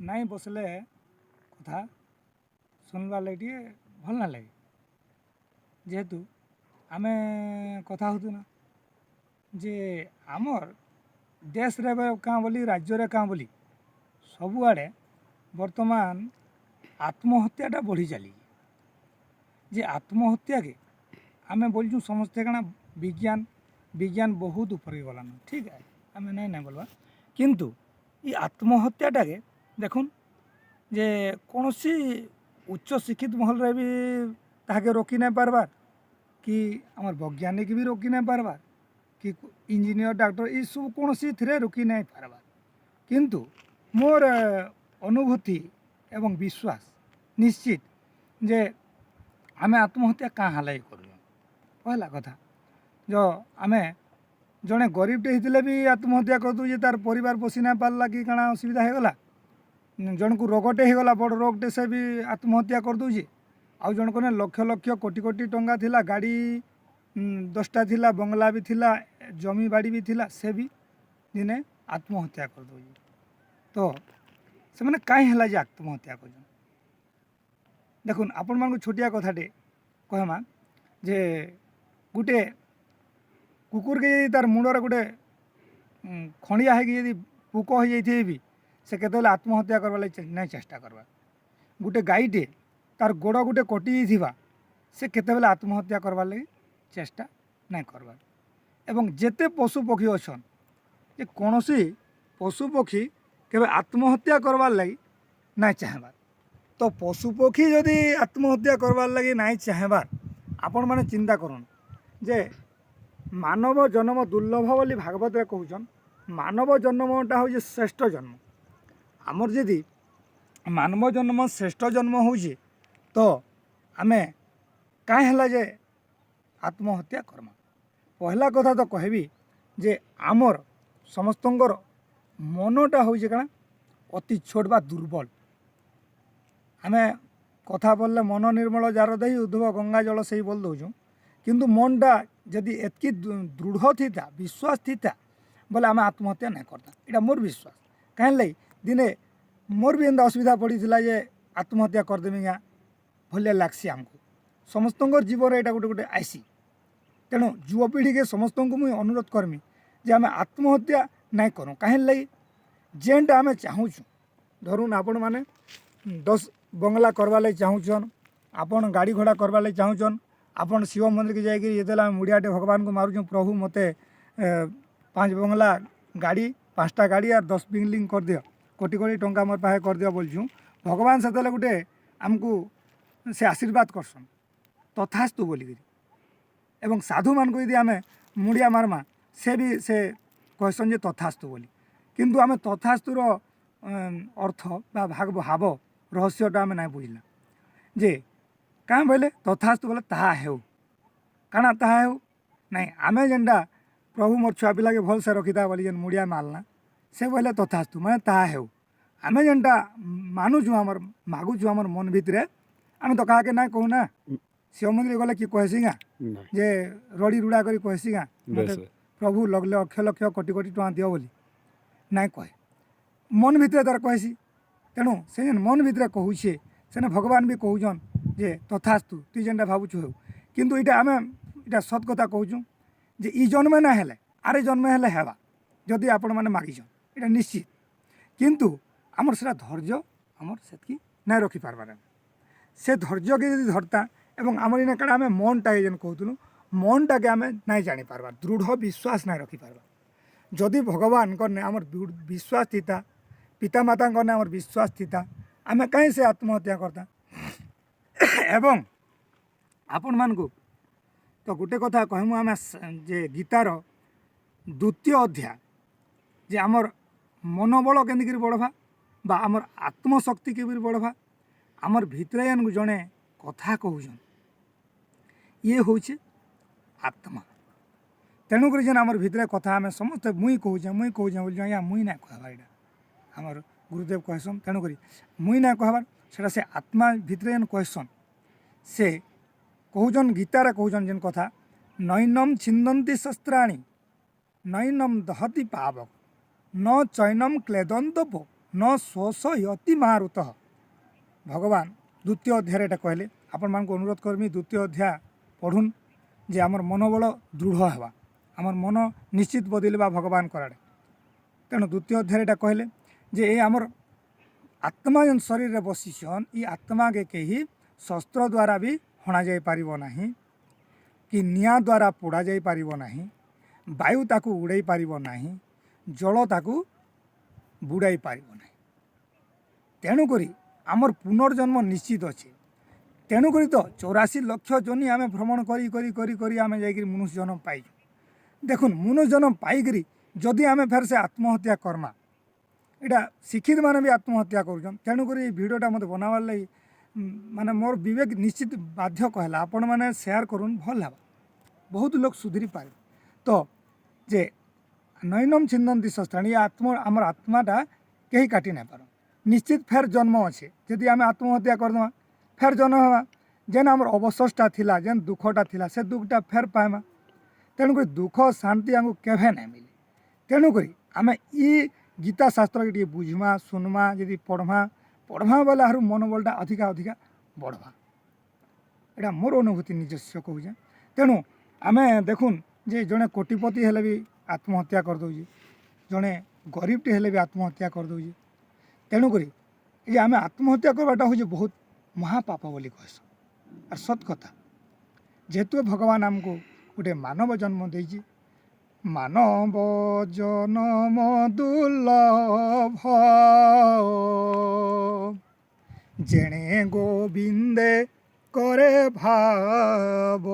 ନାଇଁ ବସିଲେ କଥା ଶୁଣିବାର୍ ଲାଗି ଟିକେ ଭଲ ନା ଲାଗେ। ଯେହେତୁ ଆମେ କଥା ହଉଥିନା ଯେ ଆମର୍ ଦେଶରେ ଏବେ କାଁ ବୋଲି ରାଜ୍ୟରେ କାଁ ବୋଲି ସବୁଆଡ଼େ ବର୍ତ୍ତମାନ ଆତ୍ମହତ୍ୟାଟା ବଢ଼ି ଚାଲିଛି। ଯେ ଆତ୍ମହତ୍ୟାକେ ଆମେ ବୋଲୁଛୁଁ ସମସ୍ତେ କାଣା ବିଜ୍ଞାନ ବହୁତ ଉପରେ ଗଲାନ, ଠିକ୍ ଆମେ ନାଇଁ ବୋଲବା, କିନ୍ତୁ ଇ ଆତ୍ମହତ୍ୟାଟାକେ ଦେଖୁନ୍ ଯେ କୌଣସି ଉଚ୍ଚ ଶିକ୍ଷିତ ମହଲରେ ବି ତାହାକେ ରୋକି ନାଇଁ ପାର୍ବାର୍, କି ଆମର୍ ବୈଜ୍ଞାନିକ ବି ରୋକି ନାଇଁ ପାର୍ବାର୍, କି ଇଞ୍ଜିନିୟର ଡାକ୍ତର ଏସବୁ କୌଣସିଥିରେ ରୋକି ନାଇଁ ପାର୍ବାର୍। କିନ୍ତୁ ମୋର ଅନୁଭୂତି ଏବଂ ବିଶ୍ୱାସ ନିଶ୍ଚିତ ଯେ ଆମେ ଆତ୍ମହତ୍ୟା କାଁ ହେଲାଗି କରୁଛୁଁ। ପହଲା କଥା ଆମେ ଜଣେ ଗରିବଟେ ହେଇଥିଲେ ବି ଆତ୍ମହତ୍ୟା କରିଦେଉଛେ, ତାର ପରିବାର ପୋଷି ନାଇଁ ପାର୍ଲା କି କାଣା ଅସୁବିଧା ହେଇଗଲା, ଜଣକୁ ରୋଗଟେ ହେଇଗଲା, ବଡ଼ ରୋଗଟେ, ସେ ବି ଆତ୍ମହତ୍ୟା କରିଦେଉଛେ। ଆଉ ଜଣକ ଲକ୍ଷ ଲକ୍ଷ କୋଟି କୋଟି ଟଙ୍କା ଥିଲା, ଗାଡ଼ି 10ଟା ଥିଲା, ବଙ୍ଗଲା ବି ଥିଲା, ଜମି ବାଡ଼ି ବି ଥିଲା, ସେ ବି ଦିନେ ଆତ୍ମହତ୍ୟା କରିଦେଉଛେ। ତ ସେମାନେ କାହିଁ ହେଲା ଯେ ଆତ୍ମହତ୍ୟା କରୁଛନ୍। ଦେଖୁନ୍ ଆପଣମାନଙ୍କୁ ଛୋଟିଆ କଥାଟେ କହେମା ଯେ ଗୋଟେ କୁକୁରକେ ଯଦି ତାର ମୁଣ୍ଡରେ ଗୋଟେ ଖଣ୍ଡିଆ ହେଇକି ଯଦି ପୋକ ହେଇଯାଇଥିବେ ବି ସେ କେତେବେଳେ ଆତ୍ମହତ୍ୟା କର୍ବାର୍ ଲାଗି ନାଇଁ ଚେଷ୍ଟା କର୍ବା। ଗୋଟେ ଗାଈଟେ ତାର ଗୋଡ଼ ଗୋଟେ କଟି ଯାଇଥିବା ସେ କେତେବେଳେ ଆତ୍ମହତ୍ୟା କର୍ବାର୍ ଲାଗି ଚେଷ୍ଟା ନାଇଁ କର୍ବାର୍। ଏବଂ ଯେତେ ପଶୁ ପକ୍ଷୀ ଅଛନ୍, ଯେ କୌଣସି ପଶୁପକ୍ଷୀ କେବେ ଆତ୍ମହତ୍ୟା କର୍ବାର୍ ଲାଗି ନାଇଁ ଚାହେଁବାର୍। ତ ପଶୁପକ୍ଷୀ ଯଦି ଆତ୍ମହତ୍ୟା କର୍ବାର୍ ଲାଗି ନାଇଁ ଚାହେଁବାର୍, ଆପଣମାନେ ଚିନ୍ତା କରୁନ୍ ଯେ ମାନବ ଜନ୍ମ ଦୁର୍ଲଭ ବୋଲି ଭାଗବତରେ କହୁଛନ୍। ମାନବ ଜନ୍ମଟା ହେଉଛି ଶ୍ରେଷ୍ଠ ଜନ୍ମ। ଆମର ଯଦି ମାନବ ଜନ୍ମ ଶ୍ରେଷ୍ଠ ଜନ୍ମ ହେଉଛି, ତ ଆମେ କାହିଁ ହେଲା ଯେ ଆତ୍ମହତ୍ୟା କର୍ମା। ପହଲା କଥା ତ କହିବି ଯେ ଆମର୍ ସମସ୍ତଙ୍କର ମନଟା ହେଉଛି କାଣା ଅତି ଛୋଟ ବା ଦୁର୍ବଳ। ଆମେ କଥା ବୋଲଲେ ମନ ନିର୍ମଳ ଯାର ଦେଇ ଉଦ୍ଧବ ଗଙ୍ଗା ଜଳ ସେଇ ବୋଲ୍ ଦଉଛୁଁ, କିନ୍ତୁ ମନଟା ଯଦି ଏତ୍କି ଦୃଢ଼ ଥିତା, ବିଶ୍ୱାସ ଥିତା, ବୋଲେ ଆମେ ଆତ୍ମହତ୍ୟା ନାଇଁ କର୍ତା। ଏଇଟା ମୋର୍ ବିଶ୍ୱାସ। କାହିଁର୍ ଲାଗି ଦିନେ ମୋର୍ ବି ଏନ୍ତା ଅସୁବିଧା ପଡ଼ିଥିଲା ଯେ ଆତ୍ମହତ୍ୟା କରିଦେମି ଆଜ୍ଞା ଭଲିଆ ଲାଗ୍ସି ଆମକୁ। ସମସ୍ତଙ୍କର ଜୀବନରେ ଏଇଟା ଗୋଟେ ଗୋଟେ ଆଇସି। ତେଣୁ ଯୁବପିଢ଼ିକେ ସମସ୍ତଙ୍କୁ ମୁଇଁ ଅନୁରୋଧ କର୍ମି ଯେ ଆମେ ଆତ୍ମହତ୍ୟା ନାଇଁ କରୁ। କାହିଁର୍ ଲାଗି ଯେନ୍ଟା ଆମେ ଚାହୁଁଛୁଁ, ଧରୁନ୍ ଆପଣମାନେ 10 ବଙ୍ଗଲା କର୍ବାର୍ ଲାଗି ଚାହୁଁଛନ୍, ଆପଣ ଗାଡ଼ି ଘୋଡ଼ା କର୍ବାର୍ ଲାଗି ଚାହୁଁଛନ୍, ଆପଣ ଶିବ ମନ୍ଦିରକେ ଯାଇକିରି ଯେତେବେଳେ ଆମେ ମୁଡ଼ିଆଟେ ଭଗବାନଙ୍କୁ ମାରୁଛୁଁ, ପ୍ରଭୁ ମୋତେ 5 ବଙ୍ଗଲା ଗାଡ଼ି, 5ଟା ଗାଡ଼ି ଆର୍ 10 ବିଲ୍ଡିଂ କରିଦିଅ, କୋଟି କୋଟି ଟଙ୍କା ମୋର୍ ପାଖେ କରିଦିଅ ବୋଲଛୁଁ, ଭଗବାନ ସେତେବେଳେ ଗୋଟେ ଆମକୁ ସେ ଆଶୀର୍ବାଦ କରସନ୍ ତଥାସ୍ତୁ ବୋଲିକିରି। ଏବଂ ସାଧୁମାନଙ୍କୁ ଯଦି ଆମେ ମୁଡ଼ିଆ ମାର୍ମା, ସେ ବି ସେ କହେସନ୍ ଯେ ତଥାସ୍ତୁ ବୋଲି। କିନ୍ତୁ ଆମେ ତଥାସ୍ତୁର ଅର୍ଥ ବା ଭାବ ରହସ୍ୟଟା ଆମେ ନାଇଁ ବୁଝିଲା ଯେ କାଁ ବୋଇଲେ ତଥାସ୍ତୁ ବୋଲେ ତାହା ହେଉ। କାଣା ତାହା ହେଉ ନାଇଁ, ଆମେ ଯେନ୍ଟା ପ୍ରଭୁ ମୋର୍ ଛୁଆ ପିଲାକେ ଭଲସେ ରଖିଥା ବୋଲି ଯେନ୍ ମୁଡ଼ିଆ ମାରଲା, ସେ ବୋଇଲେ ତଥାସ୍ତୁ ମାନେ ତାହା ହେଉ। ଆମେ ଯେନ୍ଟା ମାନୁଛୁଁ, ଆମର୍ ମାଗୁଛୁଁ ଆମର୍ ମନ୍ ଭିତରେ, ଆମେ ତ କାହାକେ ନାଇଁ କହୁନା। ଶିବ ମନ୍ଦିର ଗଲେ କି କହେସି ଗାଁ ଯେ ରଡ଼ି ରୁଡ଼ା କରି କହେସି ଗାଁ ମୋତେ ପ୍ରଭୁ ଲକ୍ଷ ଲକ୍ଷ କୋଟି କୋଟି ଟଙ୍କା ଦିଅ ବୋଲି, ନାଇଁ କହେ। ମନ୍ ଭିତରେ ତାର କହେସି। ତେଣୁ ସେ ଯେନ୍ ମନ୍ ଭିତରେ କହୁଛେ, ସେନେ ଭଗବାନ ବି କହୁଛନ୍ ଯେ ତଥାସ୍ତୁ, ତୁଇ ଯେନ୍ଟା ଭାବୁଛୁ ହେଉ। କିନ୍ତୁ ଇଟା ଆମେ ଇଟା ସତ୍ କଥା କହୁଛୁଁ ଯେ ଇ ଜନ୍ମେ ନାଇଁ ହେଲେ ଆରେ ଜନ୍ମେ ହେଲେ ହେବା, ଯଦି ଆପଣମାନେ ମାଗିଛନ୍ ଏଇଟା ନିଶ୍ଚିତ। କିନ୍ତୁ ଆମର୍ ସେଟା ଧୈର୍ଯ୍ୟ ଆମର୍ ସେତ୍କି ନାଇଁ ରଖିପାର୍ବାର୍। ସେ ଧୈର୍ଯ୍ୟକେ ଯଦି ଧର୍ତା ଏବଂ ଆମର୍ ଇନେ କାଣା ଆମେ ମନ୍ଟାକେ ଯେନ୍ କହୁଥିଲୁ, ମନ୍ଟାକେ ଆମେ ନାଇଁ ଜାଣିପାର୍ବାର୍, ଦୃଢ଼ ବିଶ୍ୱାସ ନାଇଁ ରଖିପାର୍ବାର୍। ଯଦି ଭଗବାନଙ୍କର୍ନେ ଆମର୍ ବିଶ୍ୱାସ ଥିତା, ପିତାମାତାଙ୍କର୍ନେ ଆମର୍ ବିଶ୍ୱାସ ଥିତା, ଆମେ କାହିଁ ସେ ଆତ୍ମହତ୍ୟା କର୍ତା। ଏବଂ ଆପଣମାନଙ୍କୁ ତ ଗୋଟେ କଥା କହେମୁ ଆମେ ଯେ ଗୀତାର 2ୟ ଅଧ୍ୟାୟ ଯେ ଆମର୍ ମନୋବଳ କେନ୍ତିକିରି ବଢ଼୍ବା ବା ଆମର୍ ଆତ୍ମଶକ୍ତି କେମିତି ବଢ଼୍ବା, ଆମର୍ ଭିତ୍ରେ ଯେନ୍ ଜଣେ କଥା କହୁଛନ୍, ଇଏ ହଉଛେ ଆତ୍ମା। ତେଣୁକରି ଯେନ୍ ଆମର୍ ଭିତ୍ରେ କଥା ଆମେ ସମସ୍ତେ ମୁଇଁ କହୁଛେଁ ବୋଲୁଛୁଁ, ଆଜ୍ଞା ମୁଇଁ ନାଇଁ କହେବା, ଏଇଟା ଆମର୍ ଗୁରୁଦେବ କହେସନ୍। ତେଣୁକରି ମୁଇଁ ନାଇଁ କହେବାର୍, ସେଟା ସେ ଆତ୍ମା ଭିତ୍ରେ ଯେନ୍ କହେସନ୍, ସେ କହୁଛନ୍ ଗୀତାରେ କହୁଛନ୍ ଯେନ୍ କଥା, ନୈନମ୍ ଛିନ୍ଦନ୍ତି ଶସ୍ତ୍ରାଣୀ ନୈନମ୍ ଦହତି ପାବକ, ନ ଚୈନମ୍ କ୍ଲେଦନ୍ତପୋ न शोष यति महारुत भगवान द्वितीय अध्याय एटा कहले आपण मान अनुरोध करमी द्वितीय अध्याय पढ़ुन जे आमर मनोबल दृढ़ हेबा आमर मन निश्चित बदलवा भगवान कराड़े तेणु द्वितीय अध्याय एटा कहले जे ये आमर आत्मा जेन शरीर रे बसिछन ई आत्मा के कहीं शस्त्र द्वारा भी हणा जाई पारिबो नाही कि निया द्वारा पोड़ा जाई पारिबो नाही वायु ताकू उड़ाई पारिबो नाही जल ताकू बुड़ाई पारिबो नाही तेणु करी आमर पुनर्जन्म निश्चित अच्छे तेणु करी तो 84 लक्ष जनी आमे भ्रमण करी करी करी करी आमे जाई मनुष्य जन्म पाई देखुन मनुष्य जन्म पाई जदि आमे फेर से आत्महत्या करमा एटा शिक्षित माने भी आत्महत्या करुछन तेणु करी भिडियोटा मते बनावार लगी माने मोर विवेक निश्चित बाध्य कहला आपण माने शेयर करुन भल हेबा बहुत लोग सुधरी पारे तो जे नैनम छिन्दन्ति शस्त्राणि आत्मा आमर आत्माटा कहीं काटी नहीं पार निश्चित फेर जन्म अच्छे जदि आम आत्महत्या करदमा फेर जन्म हवा जेन आमर अवशेषटा थिला जेन दुखटा थिला से दुखटा फेर पाएमा तेणुक दुख शांति आमको केभे नहीं मिले तेणुक आम ई गीता शास्त्र के बुझमा सुनमा यदि पढ़मा पढ़मा बेले आर मनोबलटा अधिका अधिका बढ़वा एटा मोर अनुभूति निजस्व कहूँ तेणु आम देखुन जे जड़े कोटिपति हेले भी आत्महत्या करदे जड़े गरीबटे हेले भी आत्महत्या करदे तेणुक ये आम आत्महत्या करवाटा हूँ बहुत महापाप बोली कहस आर सत कथा जेहेतु भगवान आमको गोटे मानव जन्म देइछि मानव जन्म दुर्लभ जेणे गोविंदे करे भाव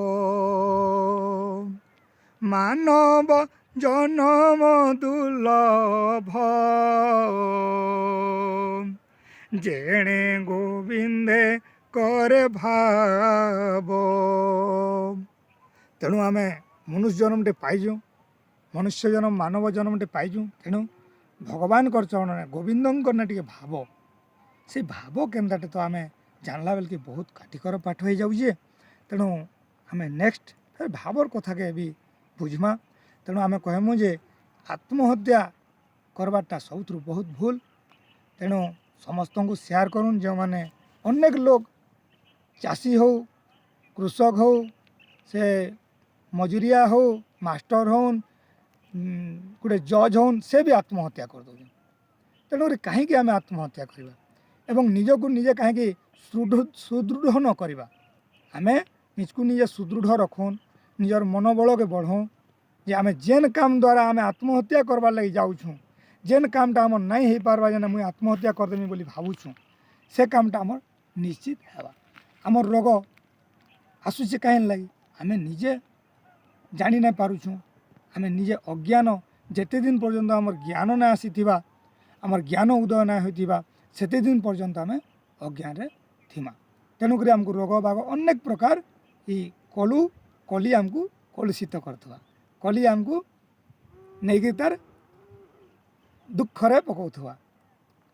मानव जन्म दुर्लभ जेणे गोविंदे करे भाव तेणु आम मनुष्य जन्मटे पाइजु मनुष्य जन्म मानव जन्मटे पाइजु तेणु भगवान कर चरण गोविंद टे भाव से भाव केमताटे तो आम जानला बेल कि बहुत काटिकर पाठ हो जाऊे तेणु आम नेक्स्ट फिर भावर कथा के भी बुझमा तेणु आम कहमु जे आत्महत्या करवाटा सब बहुत भूल तेणु समस्त को शेयर करूँ जो मैंने अनेक लोग चाषी हो कृषक हो से मजुरिया हो मास्टर होन गोटे जज होन से भी आत्महत्या कर दो तेणु कहीं आम आत्महत्या करवा एवं निजक निजे कहीं सुदृढ़ न करवा आम निजको निजे सुदृढ़ रखुन निजर मनोबल के बढ़ूँ जे आम जेन काम द्वारा आम आत्महत्या करवार लगी जाऊँ जेन कामटा आम नहीं हो पार्बा जेना मुझे आत्महत्या करदेमी बोली भावुँ से कामटा आम निश्चित है आमर रोग आसूचे कहीं लगी आम निजे जानी नहीं पारुछुँ आम निजे अज्ञान जेते दिन पर्यंत आमर ज्ञान ना आसी आमर ज्ञान उदय ना होइतिबा सेते दिन पर्यंत आम अज्ञान रे थिमा तेणुक आमको रोग बाग अनेक प्रकार ये कली आमको कलुषित करथवा कली आमको नहीं तार दुखरे पकाउथवा।